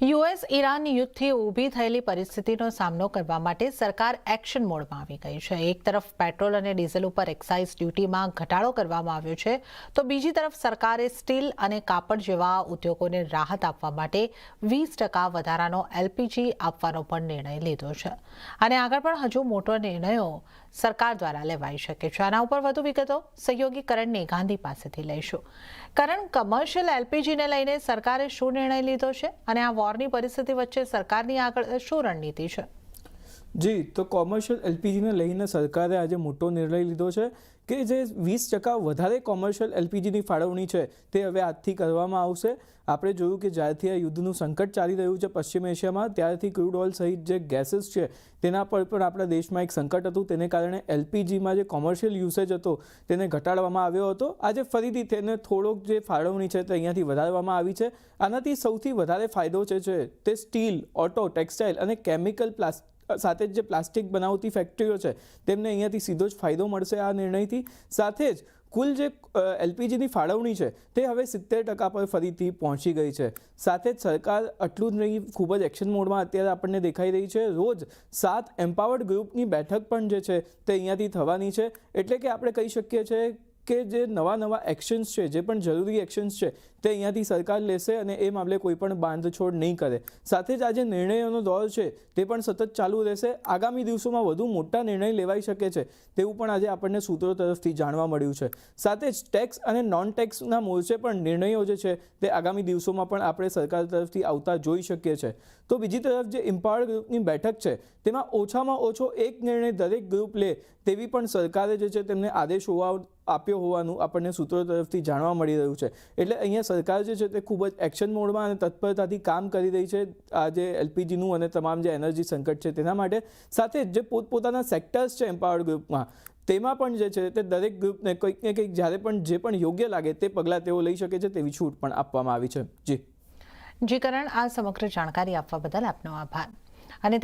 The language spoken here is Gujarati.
યુએસ ઈરાન યુદ્ધથી ઊભી થયેલી પરિસ્થિતિનો સામનો કરવા માટે સરકાર એક્શન મોડમાં આવી ગઈ છે। એક તરફ પેટ્રોલ અને ડીઝલ ઉપર એક્સાઇઝ ડ્યુટીમાં ઘટાડો કરવામાં આવ્યો છે, તો બીજી તરફ સરકારે સ્ટીલ અને કાપડ જેવા ઉદ્યોગોને રાહત આપવા માટે 20% વધારાનો એલપીજી આપવાનો પણ નિર્ણય લીધો છે અને આગળ પણ હજુ મોટો નિર્ણયો સરકાર દ્વારા લેવાઈ શકે છે। આના ઉપર વધુ વિગતો સહયોગી કરણ નેગાંધી પાસેથી લઈશું। કરણ, કમર્શિયલ એલપીજીને લઈને સરકારે શું નિર્ણય લીધો છે અને આ વોરની પરિસ્થિતિ વચ્ચે સરકારની આગળ શું રણનીતિ છે? જી, તો કોમર્શિયલ એલપીજીને લઈને સરકારે આજે મોટો નિર્ણય લીધો છે કે જે 20% વધારે કોમર્શિયલ એલપીજીની ફાળવણી છે તે હવે આજથી કરવામાં આવશે। આપણે જોયું કે જ્યારથી આ યુદ્ધનું સંકટ ચાલી રહ્યું છે પશ્ચિમ એશિયામાં, ત્યારથી ક્રૂડ ઓઇલ સહિત જે ગેસીસ છે તેના પર પણ આપણા દેશમાં એક સંકટ હતું, તેને કારણે એલપીજીમાં જે કોમર્શિયલ યુસેજ હતો તેને ઘટાડવામાં આવ્યો હતો। આજે ફરીથી તેને થોડોક જે ફાળવણી છે તે અહીંયાથી વધારવામાં આવી છે। આનાથી સૌથી વધારે ફાયદો છે તે સ્ટીલ, ઓટો, ટેક્સટાઇલ અને કેમિકલ સાથે જે પ્લાસ્ટિક બનાવતી ફેક્ટરીઓ છે તેમને અહીંયાથી સીધો જ ફાયદો મળશે આ નિર્ણયથી। સાથે જ કુલ જે એલપીજીની ફાળવણી છે તે હવે 70% પર ફરીથી પહોંચી ગઈ છે। સાથે જ સરકાર આટલું જ નહીં, ખૂબ જ એક્શન મોડમાં અત્યારે આપણને દેખાઈ રહી છે। રોજ 7 એમ્પાવર્ડ ગ્રુપની બેઠક પણ જે છે તે અહીંયાથી થવાની છે, એટલે કે આપણે કહી શકીએ છીએ કે જે નવા એક્શન્સ છે, જે પણ જરૂરી એક્શન્સ છે તે અહીંયાથી સરકાર લેશે અને એ મામલે કોઈ પણ બાંધછોડ નહીં કરે। સાથે જ આજે નિર્ણયોનો દોર છે તે પણ સતત ચાલુ રહેશે। આગામી દિવસોમાં વધુ મોટા નિર્ણય લેવાઈ શકે છે તેવું પણ આજે આપણને સૂત્રો તરફથી જાણવા મળ્યું છે। સાથે જ ટેક્સ અને નોન ટેક્સના મોરચે પણ નિર્ણયો જે છે તે આગામી દિવસોમાં પણ આપણે સરકાર તરફથી આવતા જોઈ શકીએ છીએ। તો બીજી તરફ જે એમ્પાવર્ડ ગ્રુપની બેઠક છે તેમાં ઓછામાં ઓછો એક નિર્ણય દરેક ગ્રુપ લે તેવી પણ સરકારે જે છે તેમને આદેશ આપ્યો હોવાનું આપણને સૂત્રો તરફથી જાણવા મળી રહ્યું છે। એટલે અહીંયા સરકાર જે છે તે ખૂબ જ એક્શન મોડમાં અને તત્પરતાથી કામ કરી રહી છે આ જે એલપીજીનું અને તમામ જે એનર્જી સંકટ છે તેના માટે। સાથે જ જે પોતપોતાના સેક્ટર્સ છે એમ્પાવર્ડ ગ્રુપમાં, તેમાં પણ જે છે તે દરેક ગ્રુપને કંઈક ને કંઈક જ્યારે પણ જે પણ યોગ્ય લાગે તે પગલાં તેઓ લઈ શકે છે તેવી છૂટ પણ આપવામાં આવી છે। જી કરણ, આ સમગ્ર જાણકારી આપવા બદલ આપનો આભાર। અને